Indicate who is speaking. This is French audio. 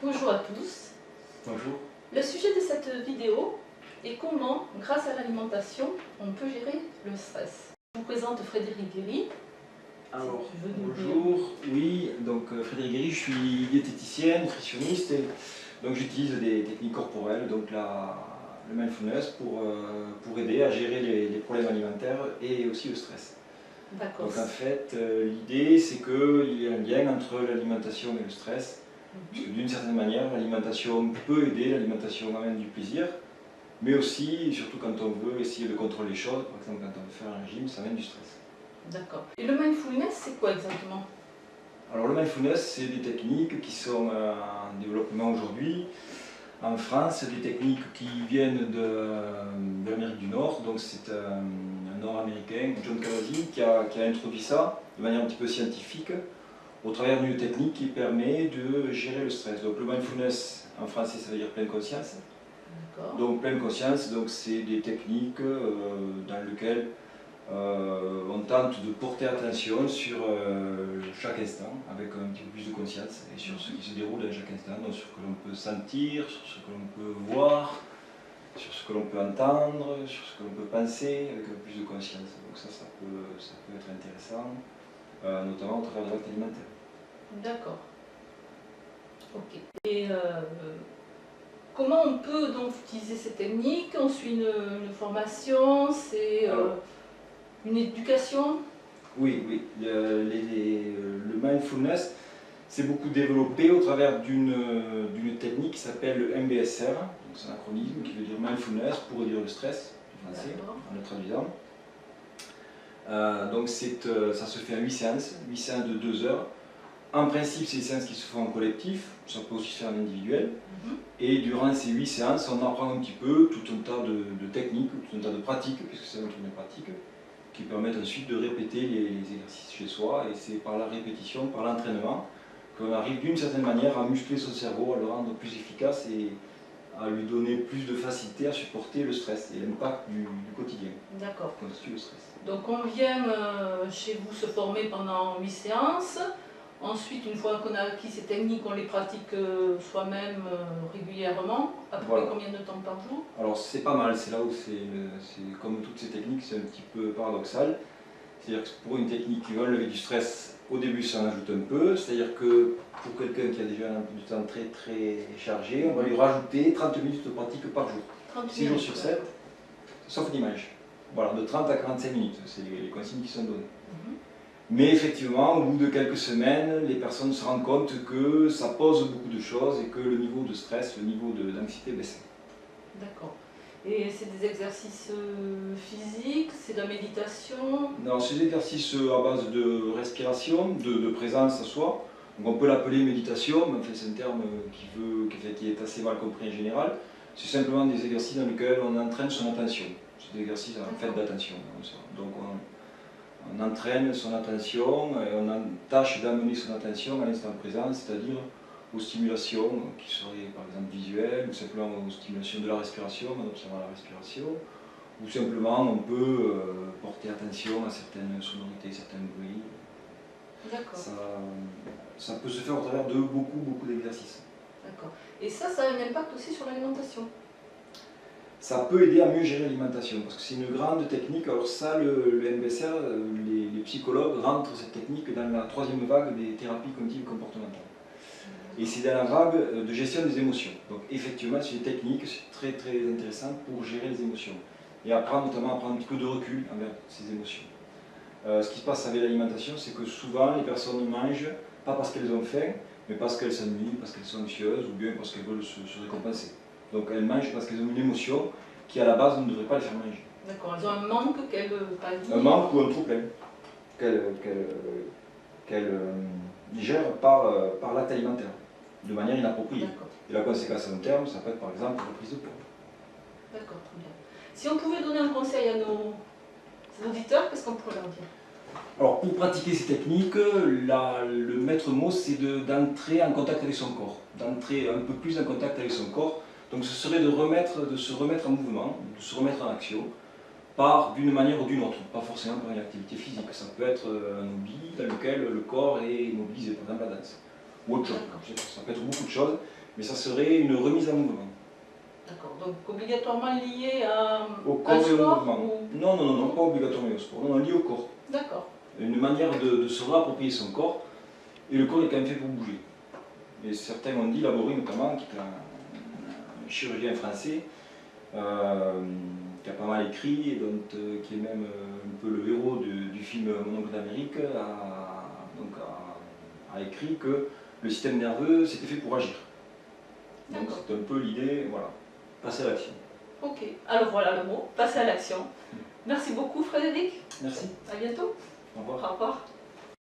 Speaker 1: Bonjour à tous.
Speaker 2: Bonjour.
Speaker 1: Le sujet de cette vidéo est comment, grâce à l'alimentation, on peut gérer le stress. Je vous présente Frédéric Guéry.
Speaker 2: Alors,
Speaker 1: Si tu veux nous
Speaker 2: bonjour. Oui, donc Frédéric Guéry, je suis diététicien, nutritionniste, et donc j'utilise des techniques corporelles, donc le mindfulness pour aider à gérer les problèmes alimentaires et aussi le stress.
Speaker 1: D'accord.
Speaker 2: Donc en fait, l'idée c'est qu'il y a un lien entre l'alimentation et le stress. Parce que d'une certaine manière, l'alimentation peut aider, l'alimentation amène du plaisir, mais aussi, et surtout quand on veut essayer de contrôler les choses, par exemple quand on veut faire un régime, ça amène du stress.
Speaker 1: D'accord. Et le mindfulness, c'est quoi exactement?
Speaker 2: Alors le mindfulness, c'est des techniques qui sont en développement aujourd'hui. En France, des techniques qui viennent de l'Amérique du Nord, donc c'est un Nord-Américain, John Kabat-Zinn, qui a introduit ça de manière un petit peu scientifique, au travers d'une technique qui permet de gérer le stress. Donc le mindfulness, en français, ça veut dire pleine conscience. Donc pleine conscience, c'est des techniques dans lesquelles on tente de porter attention sur chaque instant, avec un petit peu plus de conscience, et sur ce qui se déroule dans chaque instant, donc sur ce que l'on peut sentir, sur ce que l'on peut voir, sur ce que l'on peut entendre, sur ce que l'on peut penser, avec un peu plus de conscience. Donc ça peut être intéressant, notamment au travers de l'acte alimentaire.
Speaker 1: D'accord. Ok. Et comment on peut donc utiliser ces techniques? On suit une formation, c'est une éducation?
Speaker 2: Oui, oui. Le mindfulness s'est beaucoup développé au travers d'une technique qui s'appelle le MBSR, c'est un acronyme qui veut dire mindfulness pour réduire le stress, en français, en le traduisant. Ça se fait en 8 séances de 2 heures. En principe, c'est des séances qui se font en collectif, ça peut aussi se faire en individuel. Et durant ces 8 séances, on apprend un petit peu tout un tas de techniques, tout un tas de pratiques, puisque c'est un truc de pratique, qui permettent ensuite de répéter les exercices chez soi. Et c'est par la répétition, par l'entraînement, qu'on arrive d'une certaine manière à muscler son cerveau, à le rendre plus efficace et à lui donner plus de facilité à supporter le stress et l'impact du quotidien.
Speaker 1: D'accord.
Speaker 2: Constitue le stress.
Speaker 1: Donc on vient chez vous se former pendant 8 séances. Ensuite, une fois qu'on a acquis ces techniques, on les pratique soi-même régulièrement. Après combien de temps par jour?
Speaker 2: Alors c'est pas mal, c'est là où c'est comme toutes ces techniques, c'est un petit peu paradoxal. C'est-à-dire que pour une technique qui va enlever du stress, au début ça en ajoute un peu. C'est-à-dire que pour quelqu'un qui a déjà un emploi du temps très très chargé, on va lui rajouter 30 minutes de pratique par jour. 6 jours sur 7, sauf l'image. Voilà, de 30 à 45 minutes, c'est les consignes qui sont données. Mais effectivement, au bout de quelques semaines, les personnes se rendent compte que ça pose beaucoup de choses et que le niveau de stress, le niveau d'anxiété baisse. D'accord.
Speaker 1: Et c'est des exercices physiques, c'est de la méditation?
Speaker 2: Non, c'est des exercices à base de respiration, de présence à soi. Donc on peut l'appeler méditation, mais en fait, c'est un terme qui est assez mal compris en général. C'est simplement des exercices dans lesquels on entraîne son attention. C'est des exercices en fait d'attention. Donc on entraîne son attention et on tâche d'amener son attention à l'instant présent, c'est-à-dire aux stimulations qui seraient par exemple visuelles, ou simplement aux stimulations de la respiration, en observant la respiration, ou simplement on peut porter attention à certaines sonorités, certains bruits.
Speaker 1: D'accord.
Speaker 2: Ça peut se faire au travers de beaucoup d'exercices.
Speaker 1: D'accord. Et ça a un impact aussi sur l'alimentation?
Speaker 2: Ça peut aider à mieux gérer l'alimentation, parce que c'est une grande technique. Alors ça, le MBSR, les psychologues rentrent cette technique dans la 3e vague des thérapies cognitives comportementales. Et c'est dans la vague de gestion des émotions. Donc effectivement, c'est une technique très intéressante pour gérer les émotions. Et apprendre notamment à prendre un petit peu de recul envers ces émotions. Ce qui se passe avec l'alimentation, c'est que souvent les personnes mangent, pas parce qu'elles ont faim, mais parce qu'elles s'ennuient, parce qu'elles sont anxieuses, ou bien parce qu'elles veulent se récompenser. Donc elles mangent parce qu'elles ont une émotion qui à la base ne devrait pas les faire manger.
Speaker 1: D'accord, elles ont un manque qu'elles pallient.
Speaker 2: Un manque ou un trop-plein qu'elles gèrent par l'acte alimentaire, de manière inappropriée. Et la conséquence à long terme, ça peut être par exemple la prise de poids.
Speaker 1: D'accord, très bien. Si on pouvait donner un conseil à nos auditeurs, qu'est-ce qu'on pourrait leur dire?
Speaker 2: Alors pour pratiquer ces techniques, le maître mot c'est d'entrer en contact avec son corps, d'entrer un peu plus en contact avec son corps. Donc ce serait de se remettre en mouvement, de se remettre en action, d'une manière ou d'une autre, pas forcément par une activité physique. Ça peut être un hobby dans lequel le corps est mobilisé, par exemple la danse. ou autre chose. Ça peut être beaucoup de choses, mais ça serait une remise en mouvement.
Speaker 1: D'accord, donc obligatoirement lié à
Speaker 2: Au
Speaker 1: un
Speaker 2: corps et au
Speaker 1: sport
Speaker 2: mouvement.
Speaker 1: ou...
Speaker 2: Non, non, non, non, pas obligatoirement au sport, non, lié au corps.
Speaker 1: D'accord.
Speaker 2: Une manière de se réapproprier son corps, et le corps est quand même fait pour bouger. Et certains ont dit, Laborie notamment, qui est un chirurgien français, qui a pas mal écrit, et qui est même un peu le héros du film Mon oncle d'Amérique, a écrit que le système nerveux c'était fait pour agir. Donc c'est un peu l'idée, voilà, passer à l'action.
Speaker 1: Ok, alors voilà le mot, passer à l'action. Merci beaucoup Frédéric.
Speaker 2: Merci.
Speaker 1: À bientôt.
Speaker 2: Au revoir.
Speaker 1: Au revoir.